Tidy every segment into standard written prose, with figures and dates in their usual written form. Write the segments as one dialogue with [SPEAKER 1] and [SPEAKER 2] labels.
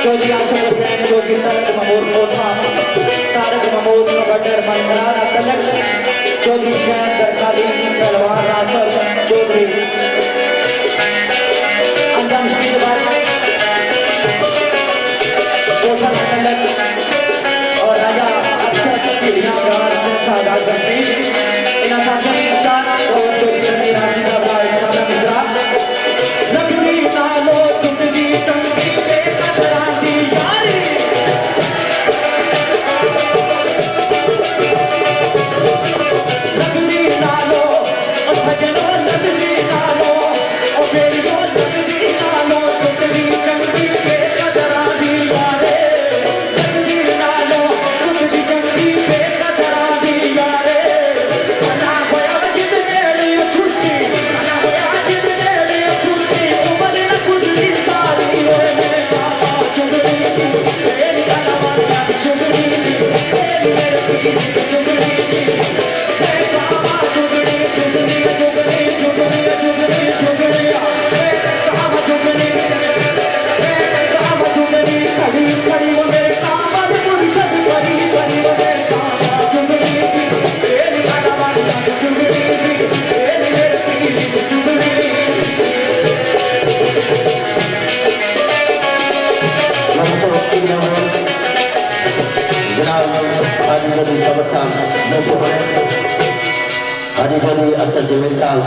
[SPEAKER 1] चौधरी आशा हुसैन चौधरी तारक महमूद कोठा तारक महमूद बटर मनकरार तलक चौधरी शहर दरकाली पहलवान रासर चौधरी अंदम शहीद कोठा तलक और राजा अक्षर पीढ़ियां ग्रास से सादा करती इन साथियों में चार और चौधरी राजी का भाई सादा मिश्रा लगती नालो टुकड़ी टंगी बेकदरा दी यारी लगती नालो और सजनो लगती नालो और बेड़ियों लगती नालो टुकड़ी टंगी बेकदरा दी यारे लगती नालो टुकड़ी टंगी बेकदरा दी यारे अना होया जितने लिए छुट्टी अना होया जितने लिए छुट्टी उम्र न गुजरी सारी ओए मेरे बाबा चुगली तेरी कलवारियां चुगली तेरी मेरे पीर चुगली मेरे बाबा चुगली चुगली चुगली चुगली चुगली चुगली मेरे काम चुगली खड़ी खड़ी वो मेरे कामन मुर्शद बड़ी बड़ी वो मेरे काम चुगली तेरी कलवारियां चुगली तेरी मेरे पीर चुगली
[SPEAKER 2] जनाब हाजी चौधरी सबक साहब हाजी चौधरी असद जमील साहब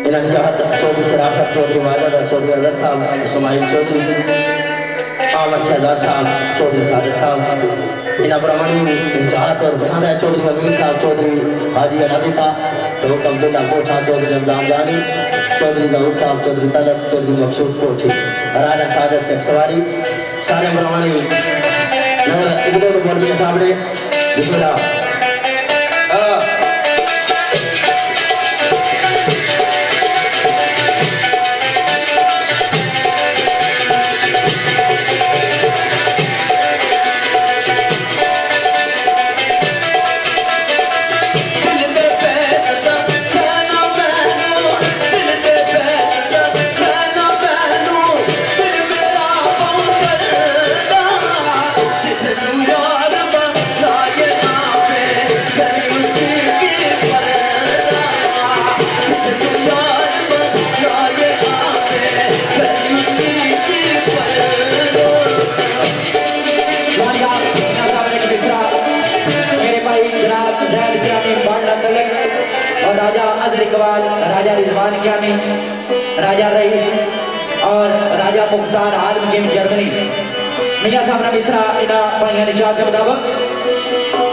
[SPEAKER 2] इन्होंने चाहत चौधरी शराफत चौधरी वाजद चौधरी अजहर साहब इस्माइल चौधरी आमद शहजाद साहब चौधरी साजिद साहब इन ब्राह्मणी चाहत और पसंद है चौधरी अमीन साहब चौधरी हाजी अनादिता तो अब्दुल्ला कोठा चौधरी रमजान जानी चौधरी जहूर साहब चौधरी तलक चौधरी मकसूद कोठी राजा साजद चकसवारी सारे ब्राह्मणी नजर एक दो बोल के सामने बिस्मिल्लाह
[SPEAKER 1] और राजा अजहर इकबाल राजा रिजवान कियानी राजा रईस और राजा मुख्तार आलम गेम जर्मनी मियां साहब ने मिसरा इना भाइयों ने चाह के मुताबिक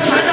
[SPEAKER 3] साडा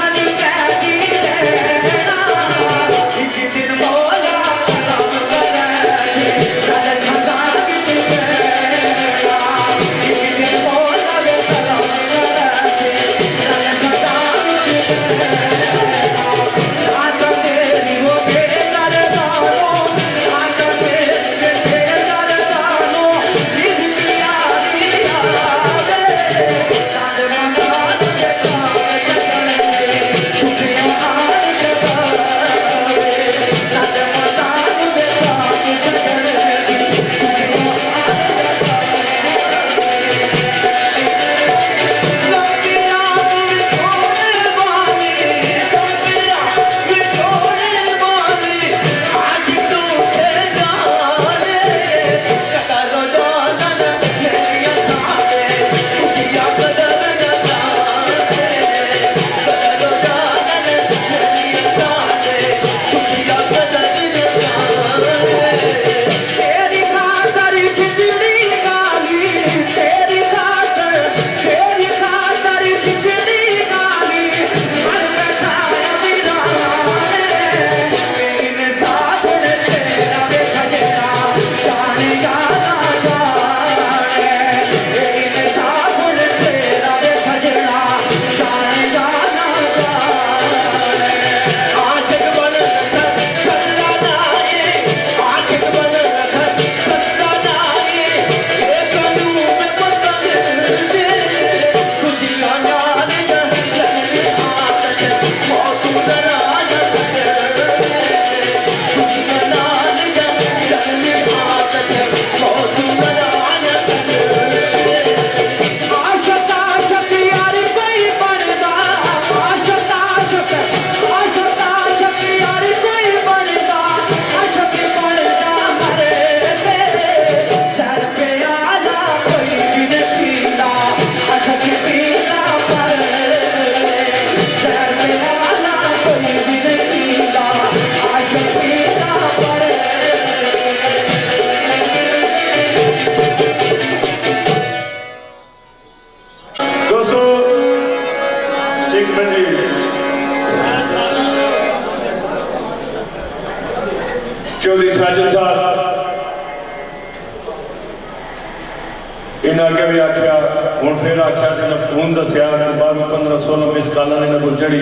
[SPEAKER 3] इन्हें अगे भी आख्या हूँ फिर आख्या तो इन्हें फोन दसिया कि 12-15-16 मिस कॉल इन्होंने को चढ़ी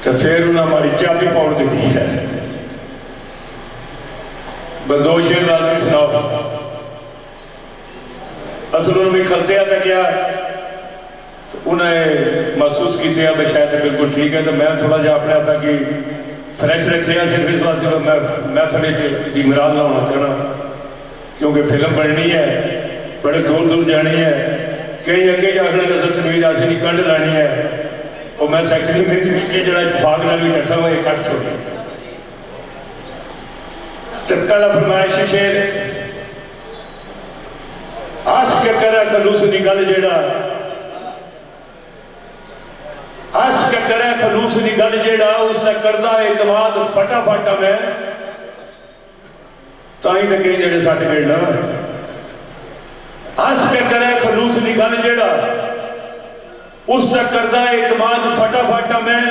[SPEAKER 3] तो फिर उन्हें हमारी चाबी पाउड दी है दो शेर राजी सुनाओ असल उन्होंने खलते तो क्या उन्हें महसूस किया मैं शायद बिल्कुल ठीक है तो मैं थोड़ा जहा अपने आप कि फ्रैश रखे सिर्फ इस वास्ते मैं महफिल की मिराल ना होना चाहना क्योंकि फिल्म बननी है बड़े दूर दूर जानी है कई अगे आखना नजर तनवीर आसे की कंड लानी है और मैं सैकटरी में जो इतफाक नाल भी इकट्ठा हुआ कट छोड़ तो पहला फरमाइश शेर आस के करे खलूस की गल जेड़ा आस के करे खलूस की गल जेड़ा उसने करदा एतमाद फटाफट मैं ताई तो कई जेड़े सर्टिफिकेट ना आस के करे खलूस की गल जेड़ा उस तक करदा एतमाद फटाफट मैं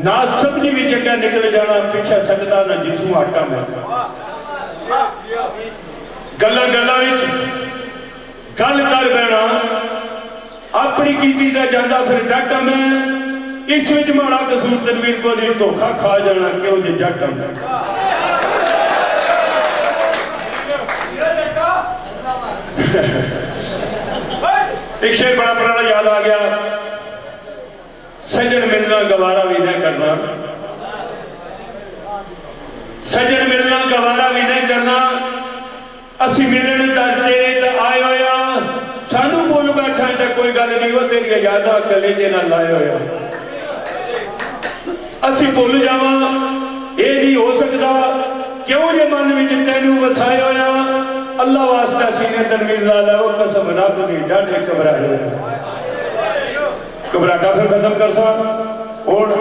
[SPEAKER 3] ना समझी भी चंगा निकल जाना पिछा सकता ना जिथू आटा मैं गल्ला गल्ला गल कर बैना अपनी कीती दा जांदा फिर डाटा मैं इस विच माड़ा कसूर तनवीर को नहीं धोखा खा जाना क्यों जे जट एक शेर बड़ा पुराना याद आ गया सजन मिलना गवारा भी नहीं करना सजन मिलना गवारा भी नहीं करना असी मिलन तेरे तो आए होया सानू भुल बैठा तो कोई गल नहीं वो तेरिया यादा कलेजे नाल लाए होया असी भुल जावा ये नहीं हो सकता क्यों जे मन विच तैनू वसाए होया अल्लाह वास्ता सीने तनवीर लाल वो कसम रब दी डाढे घबराए घबराटा फिर खत्म कर सा और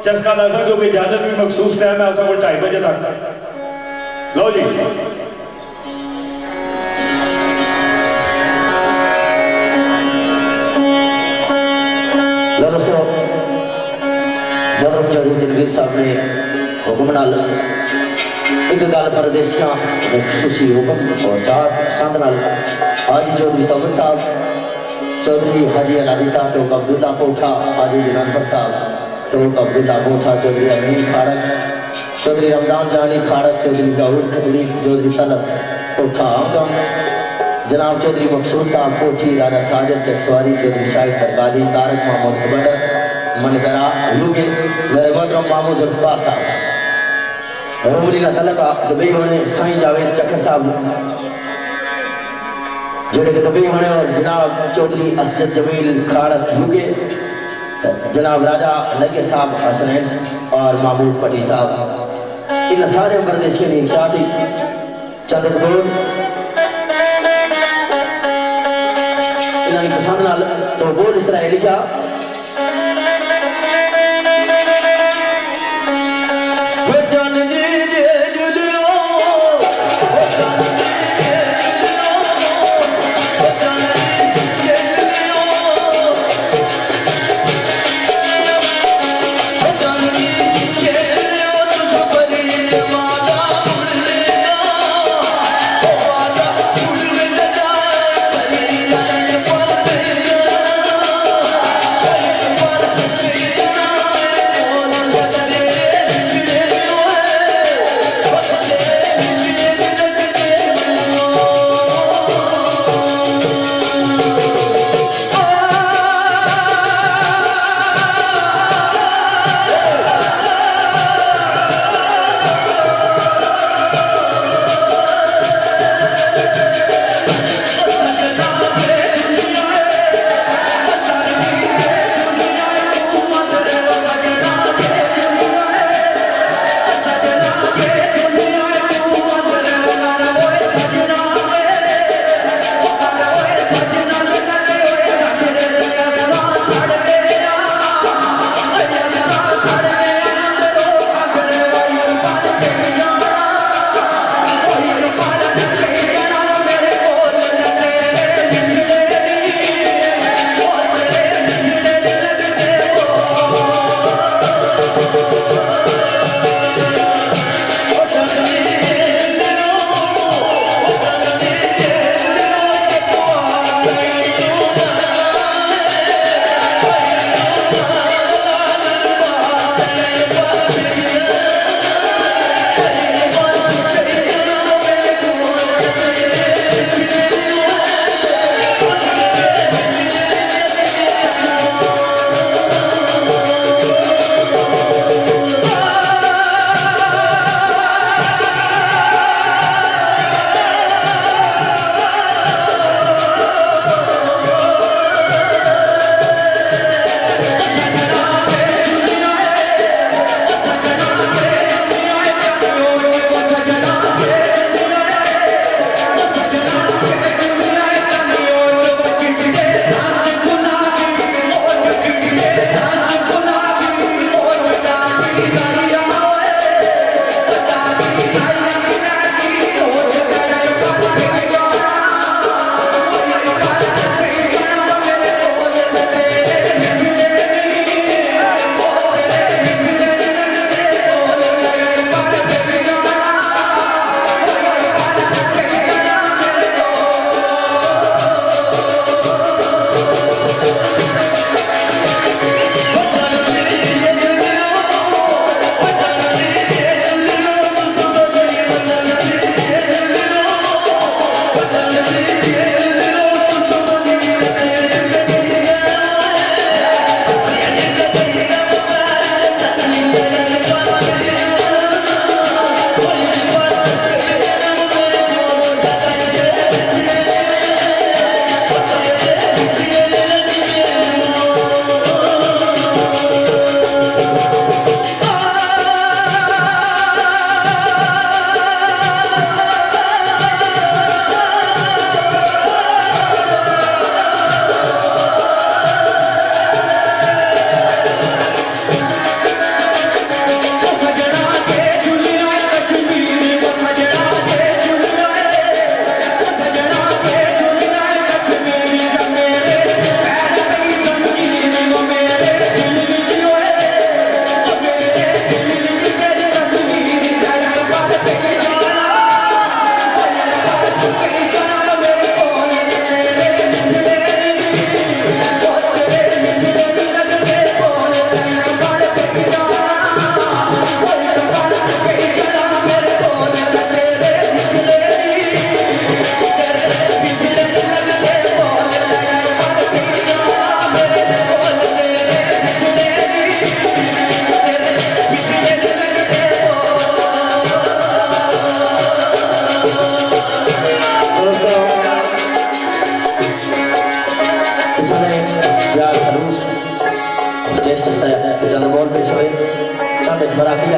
[SPEAKER 3] चस्का ला क्योंकि इजाजत भी मखसूस टाइम है असा 2:30 बजे तक लो जी चौधरी तनवीर साहब ने हुक्म नाल एक गल परदेसियां खुशी हुक्म और चार पसंद नाल हाजी चौधरी सबर साहब चौधरी हाजी अलादीता टोक अब्दुल्ला पोठा हाजी जनफर साहब टोक अब्दुल्ला पोठा चौधरी अमीन खाड़क चौधरी रमजान जानी खाड़क चौधरी जहूर खतलीफ चौधरी तलत पोठा आगम जनाब चौधरी मकसूद साहब कोठी राजा साजिद चकसवारी चौधरी शाहिद तरगाली तारक महमूद कबडर मनगरा लुगे मेरे मोहतरम मामू जुल्फकार साहब रोमली का तलका दुबई होने साईं जावेद चक्कर साहब जोड़े के दुबई होने और जनाब चौधरी असद जमील खाड़क लुगे जनाब राजा लगे साहब हसनैन और महमूद पटी साहब इन सारे परदेशियों ने एक साथ ही चंद बोल इन्होंने पसंद नाल तो बोल इस तरह लिखा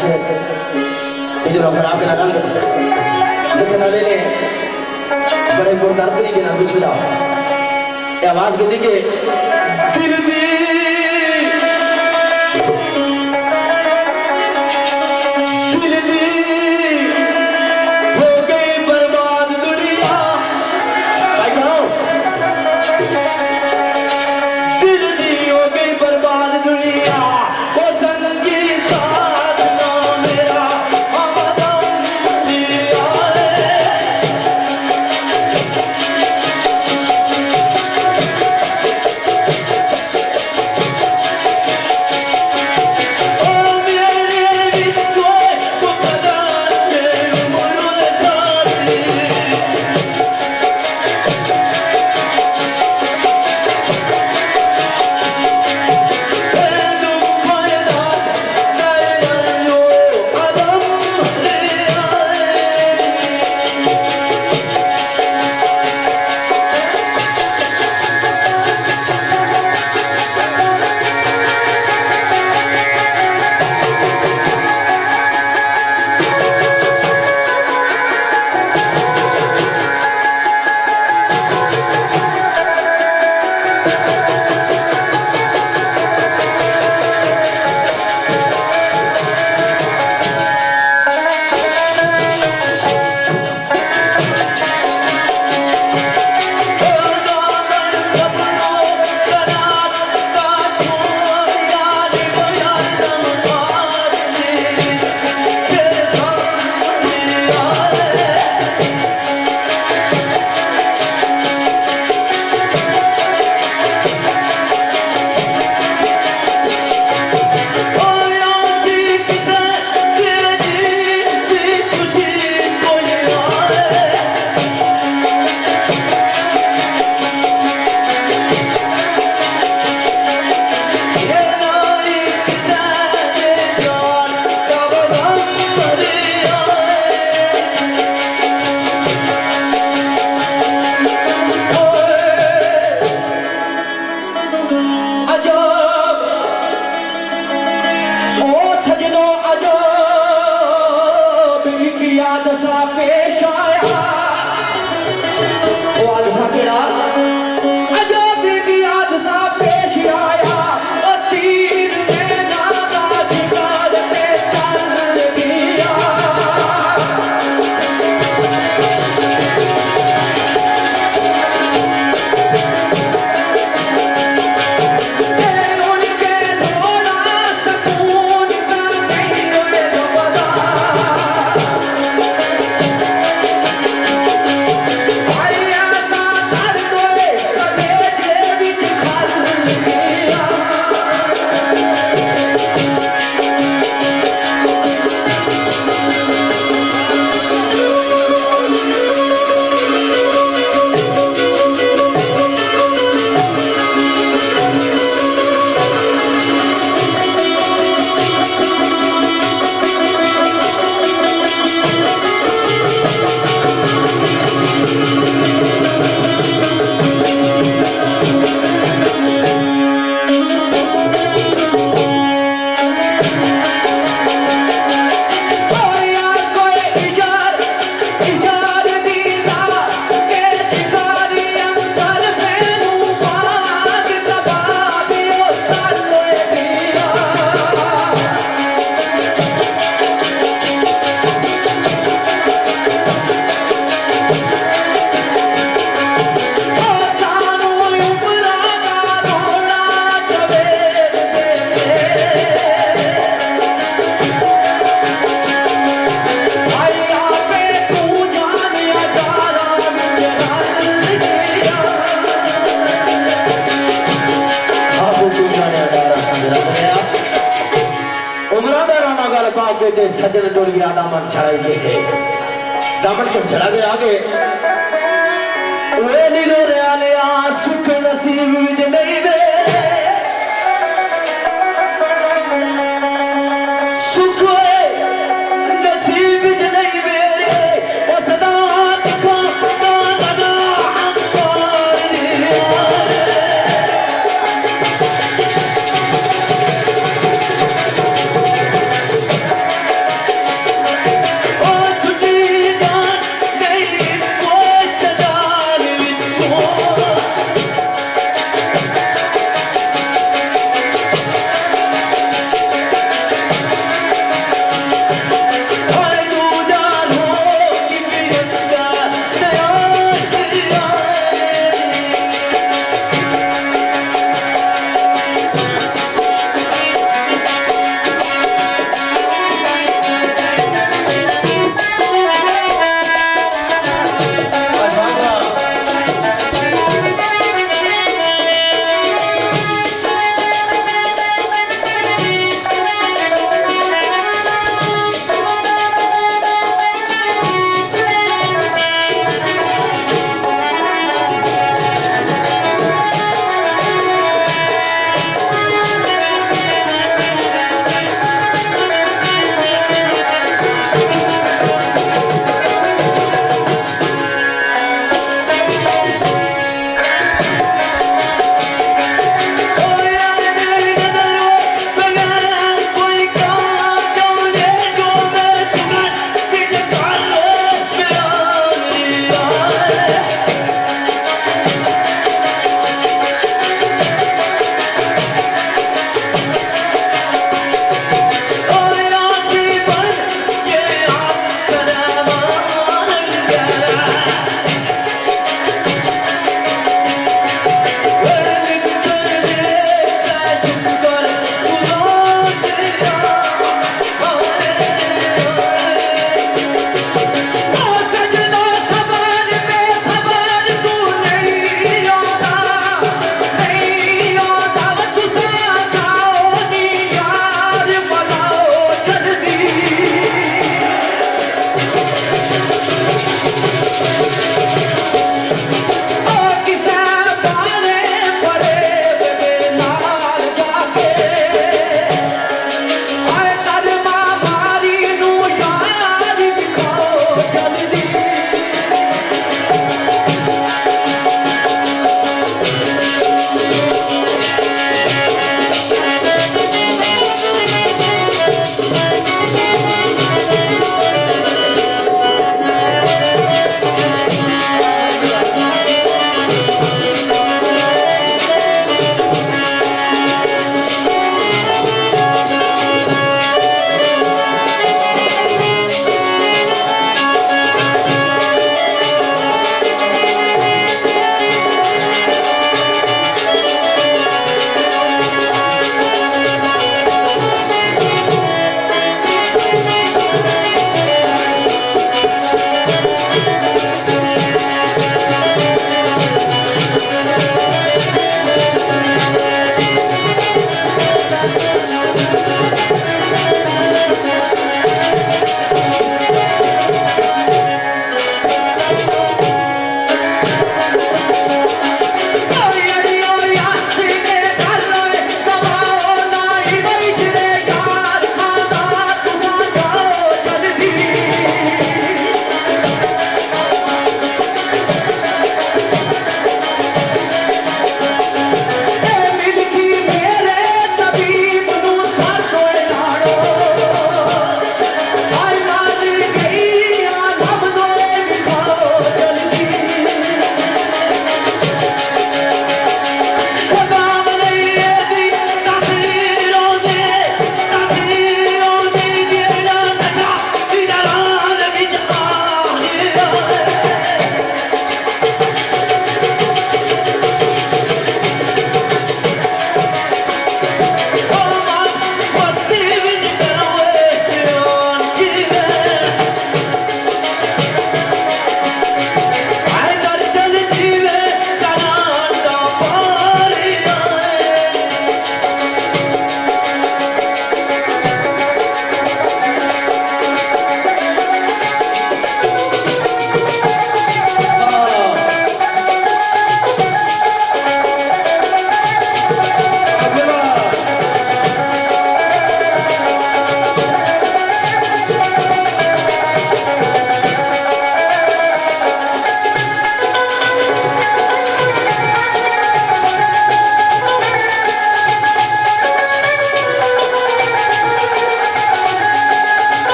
[SPEAKER 2] शेर ये जो रफरा के नाम लिखना ले ले बड़े गुरदार तरीके ना बिस्मिल्लाह ये आवाज को देखिए फिर भी
[SPEAKER 3] के सजन टोल गया दामन छड़ाई के थे दामन को छड़ा के आगे वे नीलो रे आ सुख नसीब विच नहीं वे सुख नसीब विच नहीं वे ओ सदा दिखो ना लगा अंबार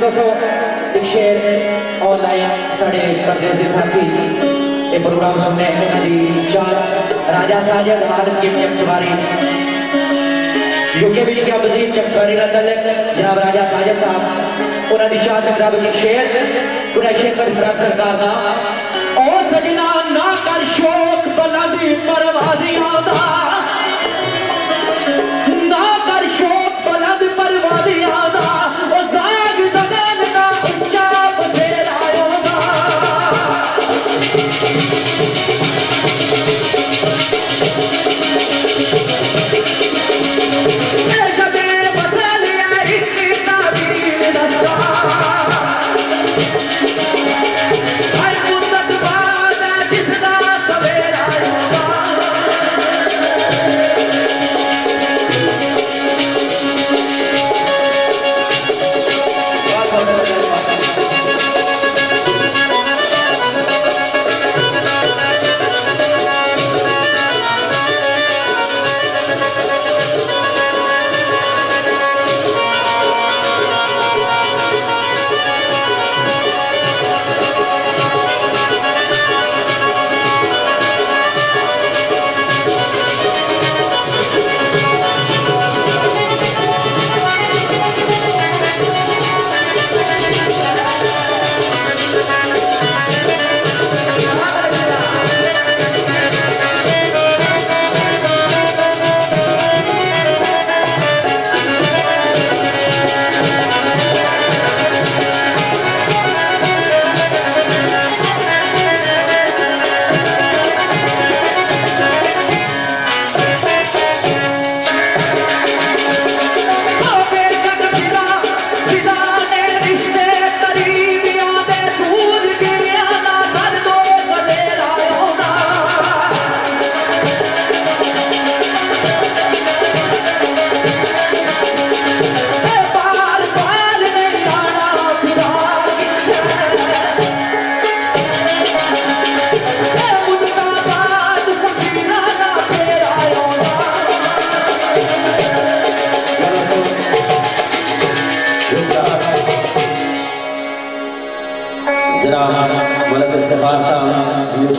[SPEAKER 1] दोस्तों एक शेर ऑनलाइन साढ़े परदेसी साथी ये प्रोग्राम सुनने चार राजा साजिद हालत की चकसवारी यूके विच क्या मजीद चकसवारी लंदन जनाब राजा साजिद साहब उन्होंने चार के मुताबिक एक शेर पूरा शेर पर फराज सरकार का ओ सजना ना कर शौक बुलंदी परवादियां दा ना कर शौक बुलंद परवादियां दा ओ जाग जगन दा उच्चा बसेरा आयोगा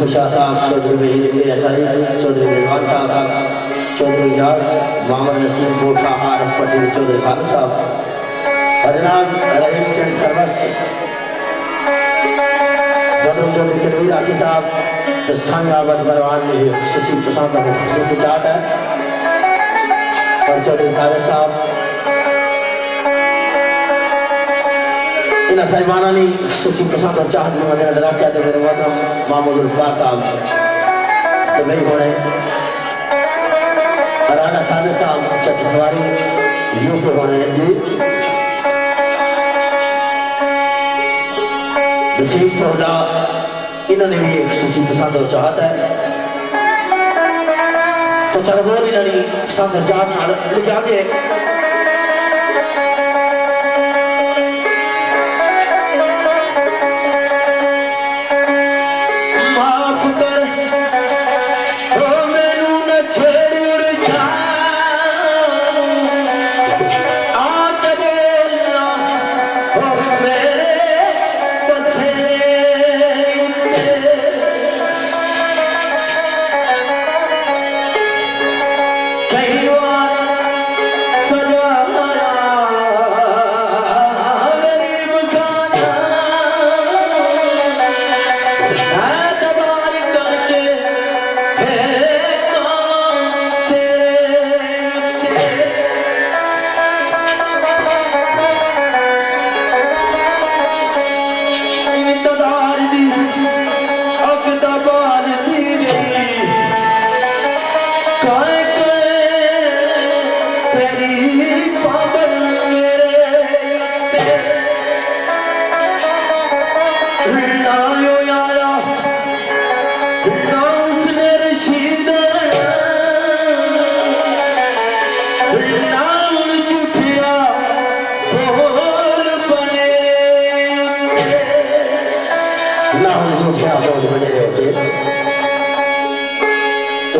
[SPEAKER 3] शाह साहब चौधरी वहीद अंसारी चौधरी रिजवान साहब चौधरी इजाज मोहम्मद नसीम कोठा आरफ पटेल चौधरी खान साहब और जनाब रहीम टेंट सर्वस बदरुम चौधरी तनवीर आसी साहब तो संग आबाद परवान में शशि प्रशांत का खसूसी चाहत है और चौधरी साजिद साहब इन साहिबाना ने शशि प्रसाद और चाहत में मद्देनजर रखा तो मेरे मोहतरम महमूद उल्फकार साहब तो मेरी होने राना साजिद साहब चक सवारी यू के होने जी नसीब टोला इन्होंने भी एक शशि प्रसाद और चाहत है तो चलो वो इन्होंने पसंद और चाहत नाल लिखे आगे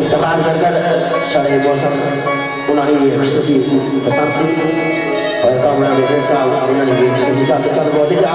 [SPEAKER 3] इफ्तार कर साढ़े मौसम उन्होंने खसूसी पसंद से
[SPEAKER 2] और कामना बेटे साहब उन्होंने भी सही चाहते चल बोले जा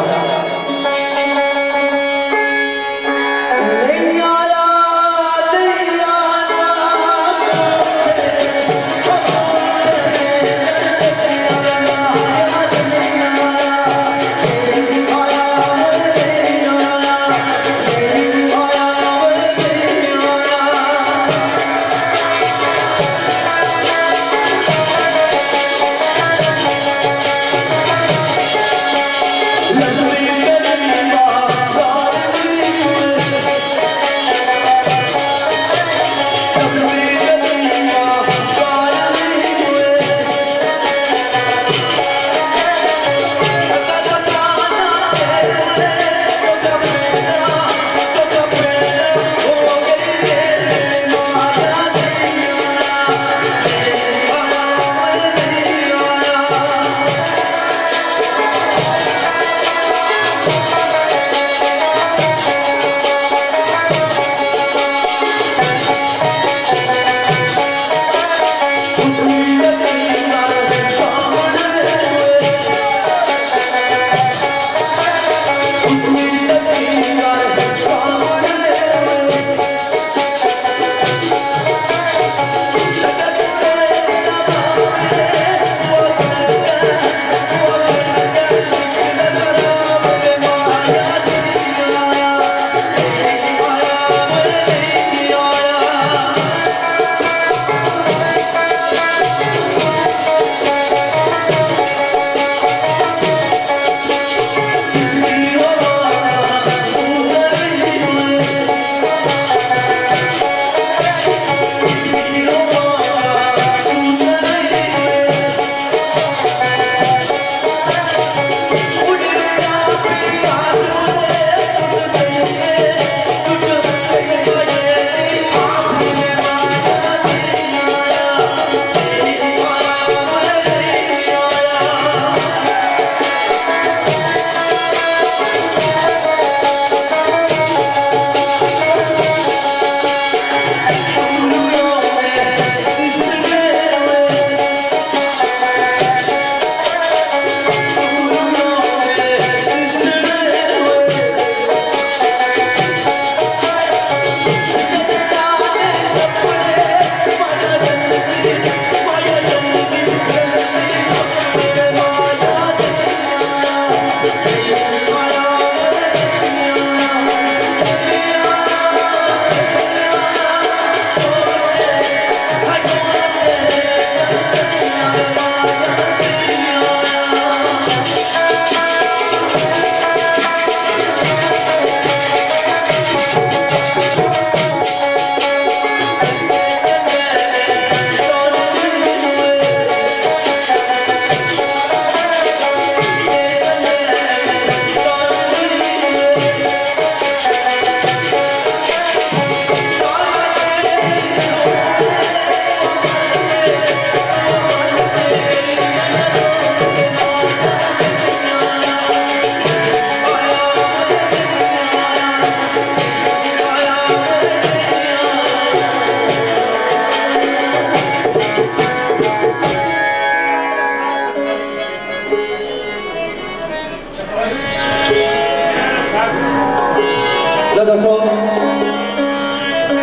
[SPEAKER 3] दोस्तों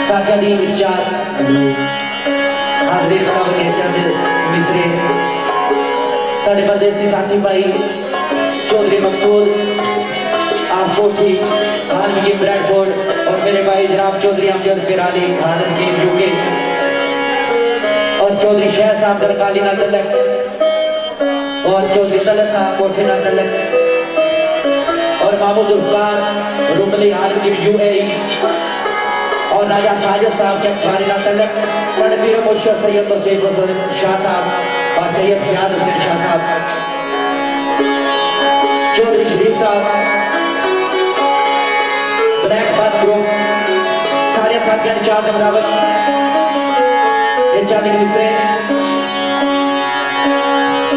[SPEAKER 3] साथिया दी इख्तियार हाजरीन बनाव के चंद मिसरे साढ़े परदेसी साथी भाई चौधरी मकसूद आप कोठी हाल की ब्रैडफोर्ड और मेरे भाई जनाब चौधरी अमजद पिराली हाल की यूके और चौधरी शह साहब दरकाली ना तलक और चौधरी तलत साहब कोठे ना तलक और मामू जुल्फकार रुमली आलम की यूएई और राजा साजिद साहब के सवारी ना तलक साढ़े पीर मुर्शिद सैयद तौसीफ हुसैन शाह साहब और सैयद फयाज हुसैन शाह साहब चौधरी शरीफ साहब ब्लैक बात ग्रुप सारे साथियों ने चार बराबर ये चांद के मिसरे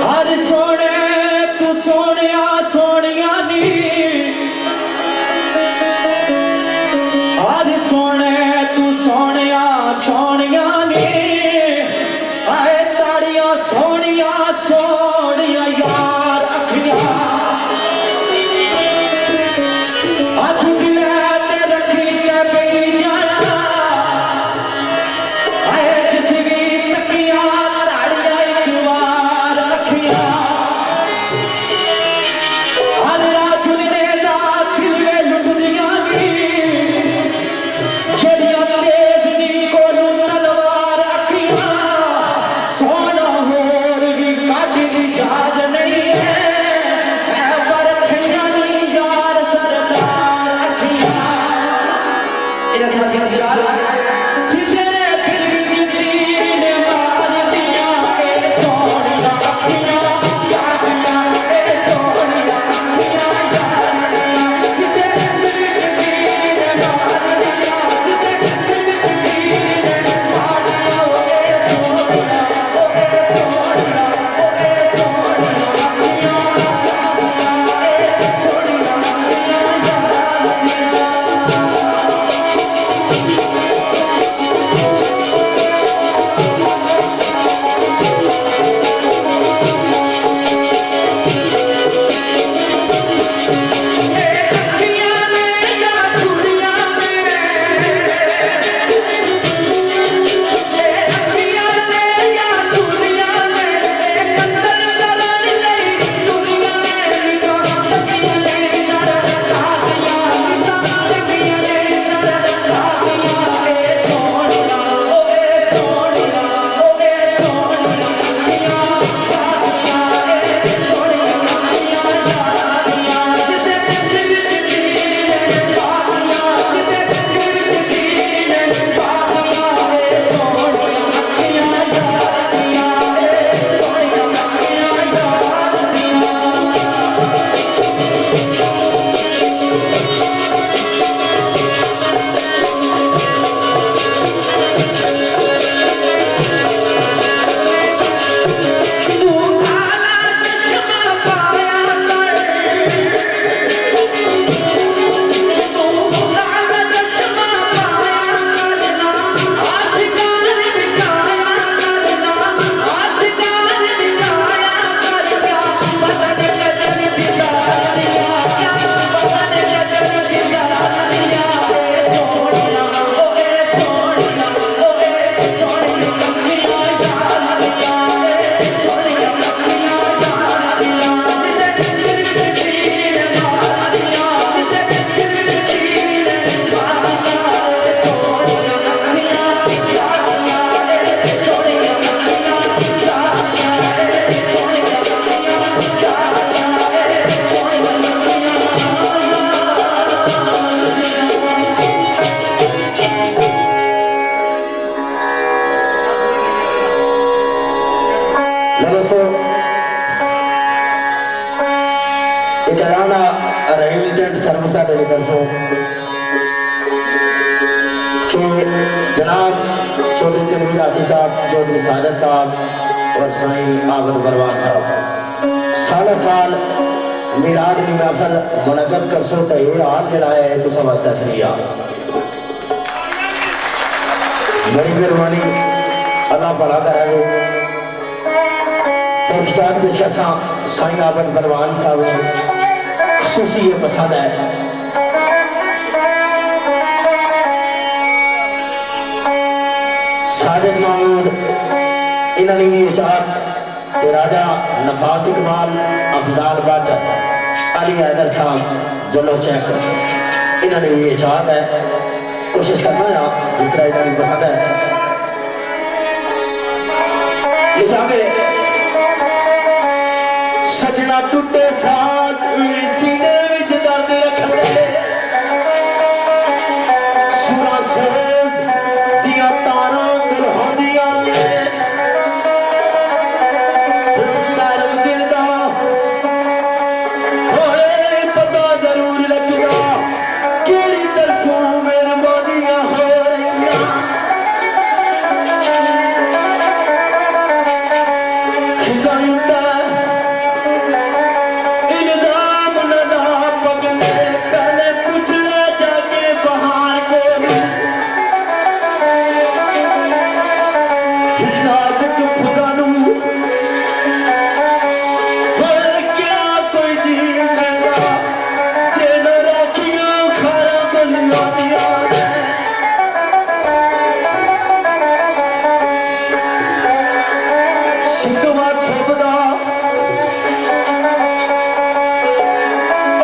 [SPEAKER 3] हर सोने तू सोनिया सोनिया नी हर सोने तू सोनिया सोनिया नी आए ताड़ियां सोनिया सोनिया यार चलाना अरेंजमेंट सर्विस की तरफों कि जनाब चौधरी तनवीर आसी साहब, चौधरी साजद साहब और साईं आबद बलवान साहब साल मिलाद की महफल मुनक़द कर सो तो ये हाल जड़ाया है तो वास्ते फ्री आ बड़ी मेहरबानी अल्लाह बड़ा करे। तो साथ पेशकश साईं आबद बलवान साहब ने खुसूसी ये पसंद है। साजिद महमूद इन्होंने भी इजाजत के राजा नफाज इकबाल अफजाल भट्ट अली हैदर साहब जलो चेक इन्होंने भी इजाजत है। कोशिश करना है जिस तरह इन्होंने पसंद है लिखा के सजना टूटे साज सीने विच दर्द रख ले सुरा सोज दिया तारा दुल्हनिया नरम दिल दा होए पता जरूर लगदा केड़ी तरफों मेहरबानियां हो रही खिजायुता इल्जाम लगा पगले पहले पूछ ले जाके बाहर को नाजुक फुगानू होए क्या कोई जी लेगा जे न रखिया खारा को लिया शिकवा सबदा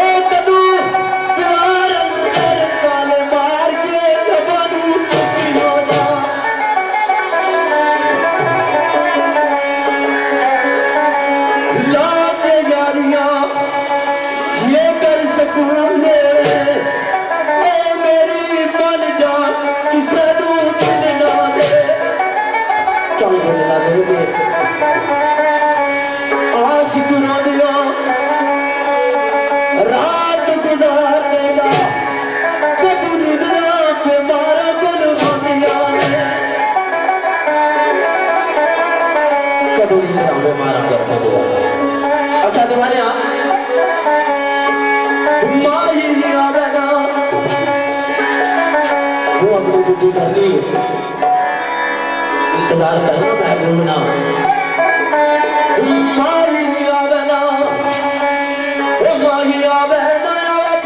[SPEAKER 3] ओ कदू प्यार अंदर ताले मार के जबानू चुपी हो जा लाते यारियां जिए कर सकूं मेरे ओ मेरी बन जा किसे नू दिल ना दे क्यों दिल ना दे आशिक रो दिया रात गुजार देगा कदू निद्रा पे मारा गुल खानिया कदू निद्रा पे मारा गुल खानिया अच्छा तुम्हारे माही आवे ना वो अपनी ड्यूटी कर ली इंतजार करना महबूब ना माही आवे ना ओ माही आवे ना आवे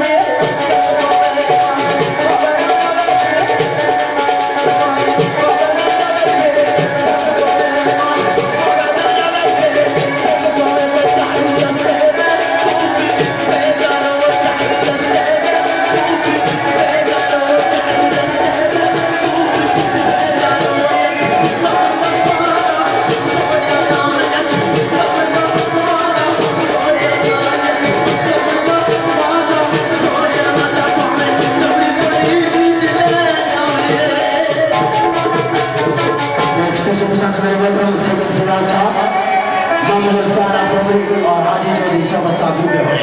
[SPEAKER 3] और हाजी चौधरी सब साथ जुड़े हुए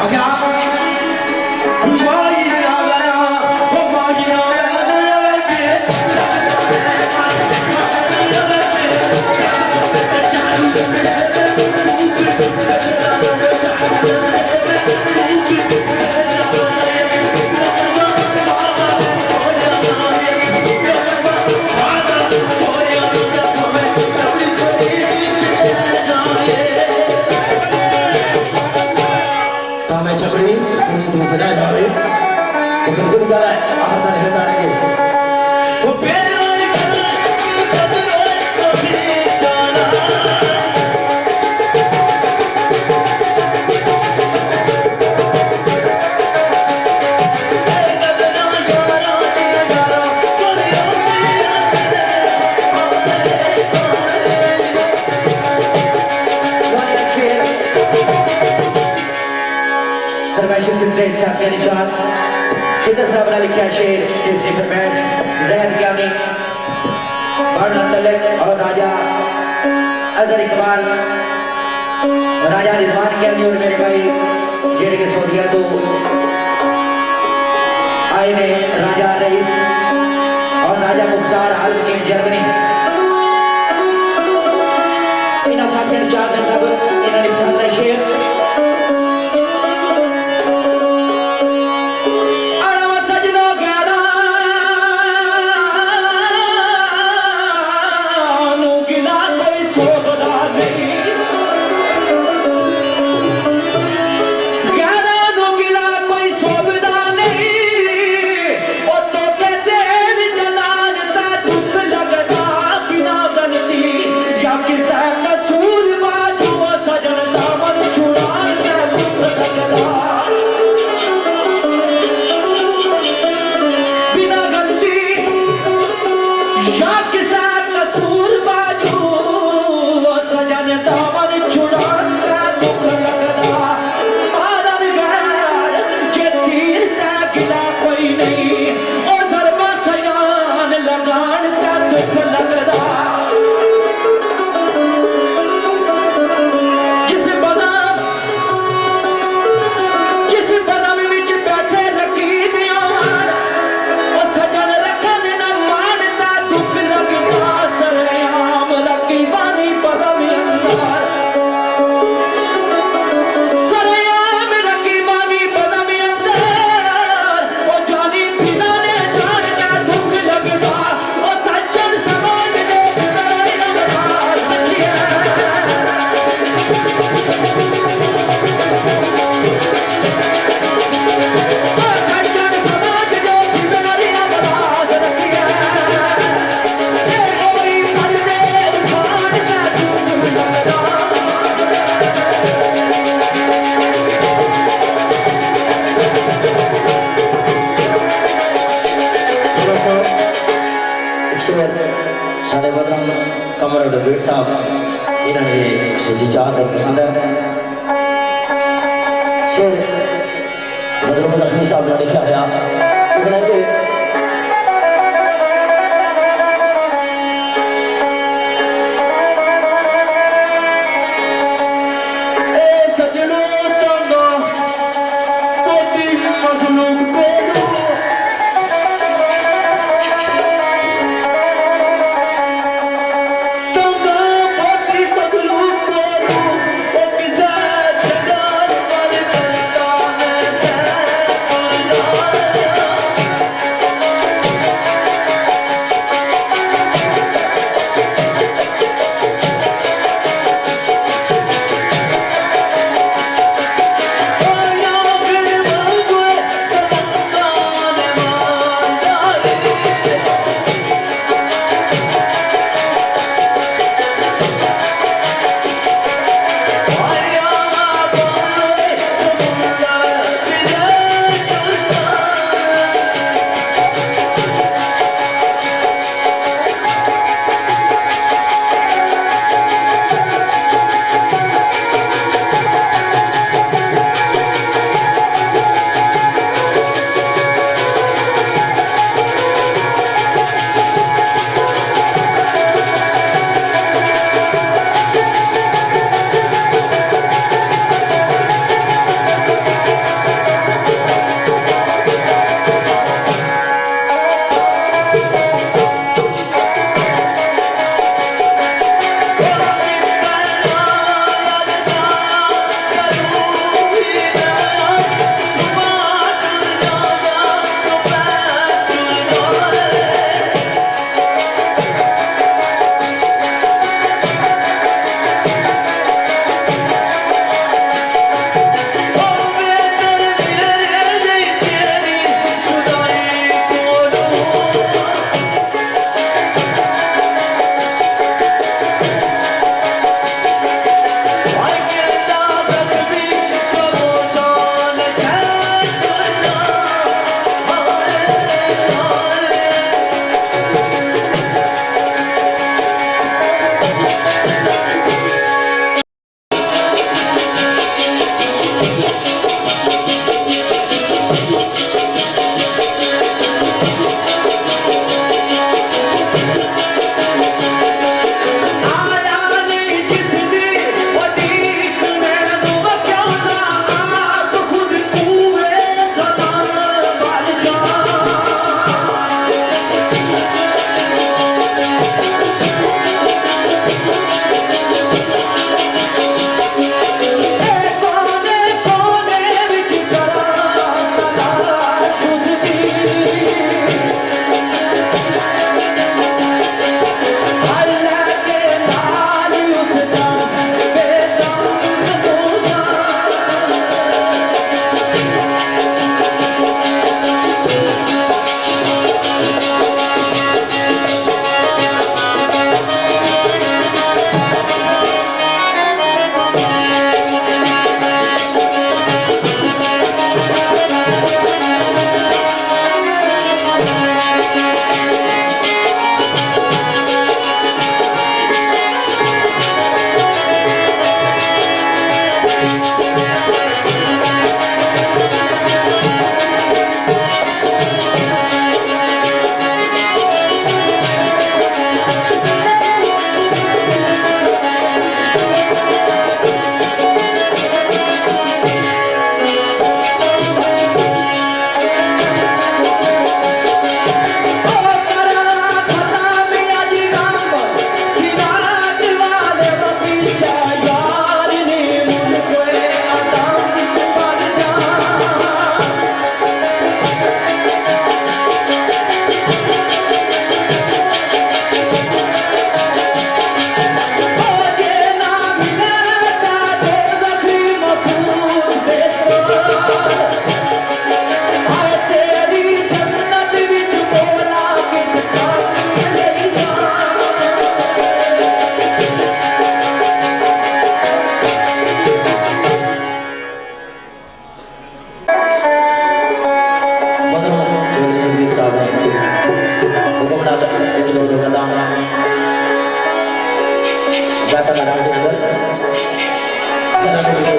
[SPEAKER 3] ओके माही आवे ना ओ माही आवे छपड़ी तुम चला जावे लेकिन कुछ गला है आखिर तक नहीं जानेंगे वो बेरोई कदर तो ठीक जाना फरमाइश सिलसिले साथियानी जान खिदर साहब ने लिखा शेर तीसरी फरमाइश जहर ज्ञानी बर्न तलक और राजा अजहर इकबाल राजा रिजवान ज्ञानी और मेरे भाई
[SPEAKER 1] जेड़े के सऊदिया तो आए ने राजा रईस और राजा मुख्तार हाल की जर्मनी इन्हें साथ चार घंटा इन्हें साथ शेर
[SPEAKER 3] साढ़े बदरम कमर एडवोकेट साहब इन्होंने शशि चाहत पसंद है शेर बदरम जख्मी साहब ने लिखा है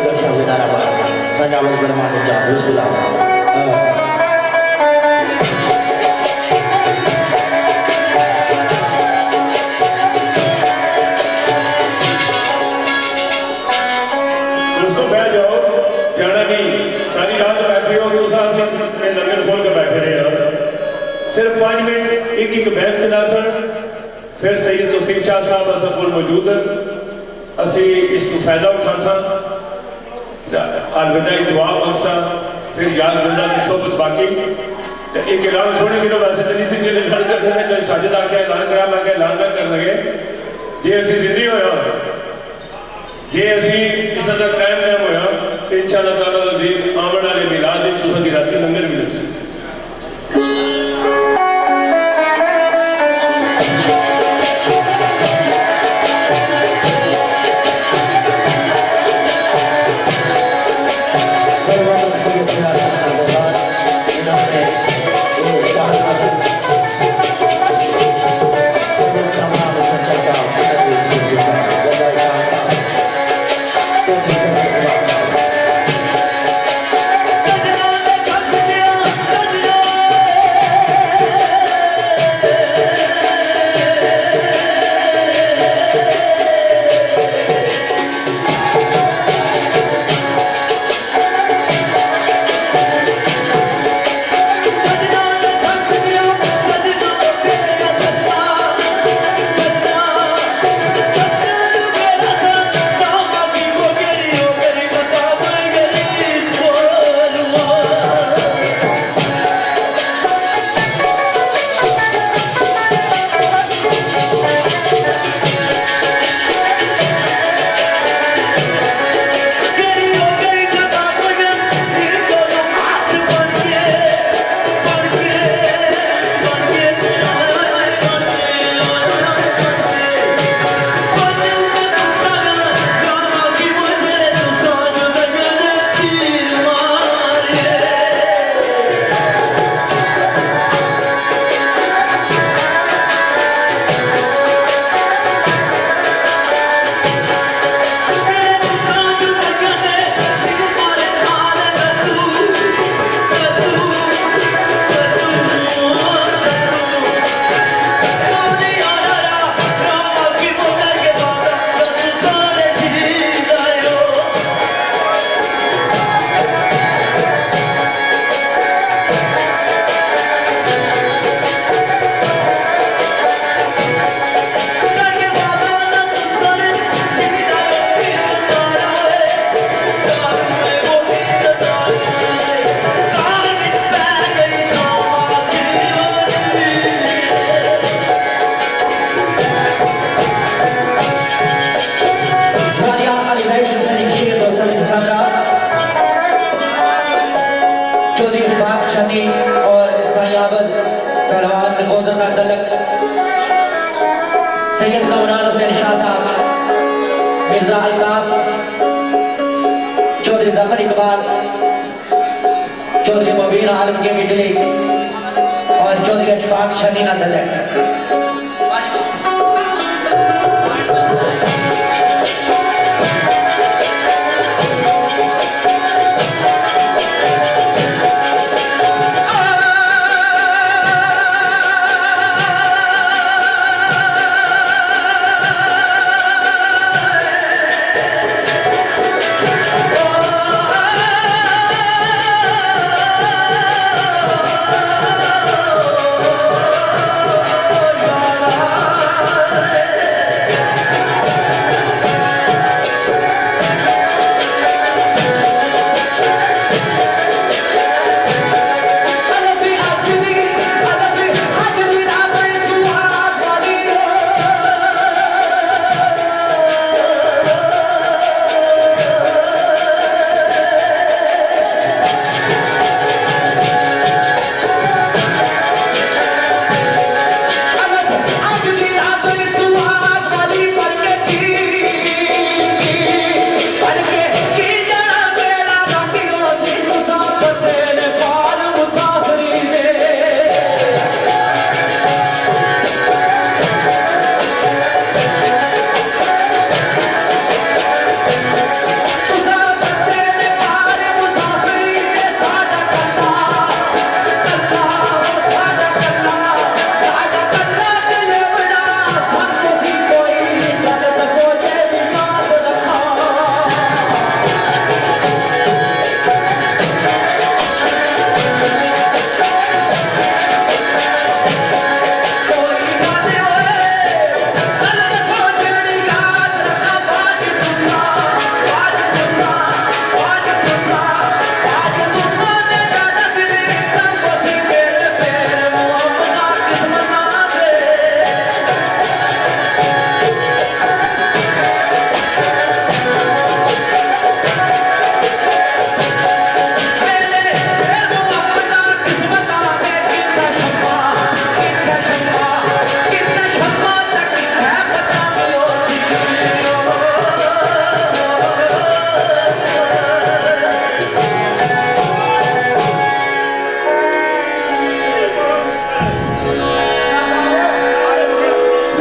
[SPEAKER 2] गठिया बिनारा बार संजावत बरमान जा बिस्मिल्लाह
[SPEAKER 4] सिर्फ 5 मिनट एक बैन सुना सन फिर सैयद तसीम शाह साहब असा को मौजूद असी इस फायदा उठा सा अलविदाई दुआ मंग सा फिर याद जिंदा की सोबत बाकी तो एक ऐलान छोड़ने के वैसे तो नहीं सी जो ऐलान करते थे जो साजिद आके ऐलान करा लगे ऐलान ना कर लगे जे असी जिंदगी होया जे असी इस तक टाइम होया तो इंशाअल्लाह ताला अजीज आने वाले मिलाद में तुसां दी राती लंगर भी लग सी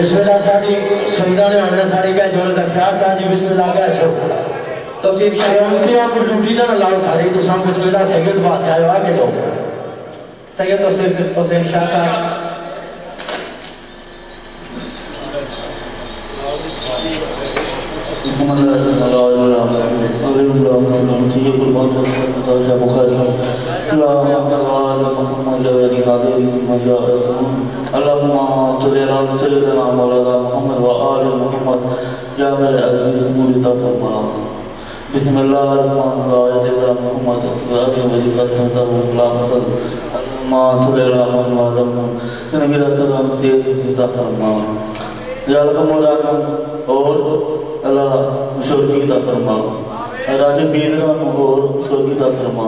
[SPEAKER 3] बिस्मिल्लाह शाह जी सुनदा ने होने सारे का जोर दा ख्याल शाह जी बिस्मिल्लाह का छो तौसीफ शाह उनके आप ड्यूटी ना लाओ सारे तो शाम बिस्मिल्लाह सैयद बादशाह आ के लो
[SPEAKER 1] सैयद तौसीफ शाह साहब
[SPEAKER 5] और अल्लाह मुशोरगी ता फरमा राजे फीजरा और मुशोरगी ता फरमा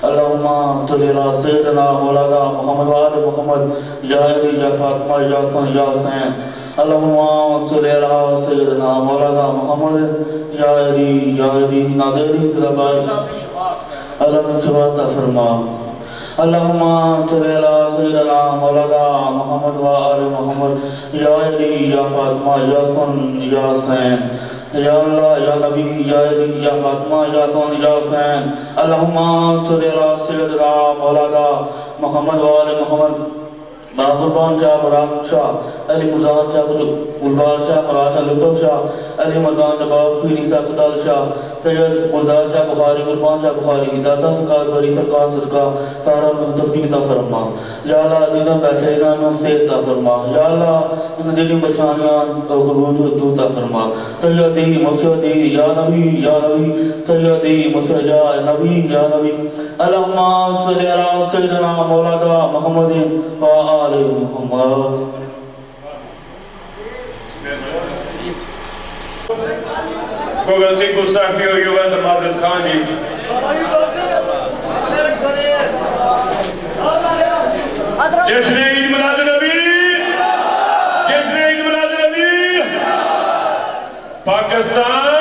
[SPEAKER 5] अल्लाहुम्मा सल्ली अला सय्यदना मौलाना मोहम्मद व आले मोहम्मद या अली या फातिमा या हसन या हुसैन अल्लाहुम्मा सल्ली अला सय्यदना मौलाना मोहम्मद या अली नादरी सलाबाई अल्लाह मुशोरगी ता फरमा अल्लाहुम्मा सल्ली अला सय्यदना मौलाना मोहम्मद व आले मोहम्मद या अली या फातिमा या हसन या हुसैन या अल्लाह या नबी या अली या फातिमा या हसन या हुसैन अल्लाहुम्मा सल्ली अला सय्यदना मौलाना मोहम्मद व आले मोहम्मद बाकुरबान शाह बराम शाह अली मुजान शाह गुलबार शाह मराशा लुत्फ शाह अली मदान नवाब पीरी सफदल शाह सैयद गुलदार शाह बुखारी कुर्बान शाह बुखारी की दाता सरकार बरी सरकार सदका सारा तौफीक ता फरमा या अल्लाह जिन्हें बैठे इन्होंने सेहत ता फरमा या अल्लाह इन जिन्हें परेशानियां कबूल तू ता फरमा सैयदी मुसयदी या नबी सैयदी मुसयद या नबी अल्लाहुम्मा सल्ली अला सय्यदना मौलाना मुहम्मदिन व आले मोहम्मद
[SPEAKER 4] को गलती गुस्ताखी हुई हुआ तो माजिद खान जी जश्न ईद मिलाद नबी जश्न ईद मिलाद नबी पाकिस्तान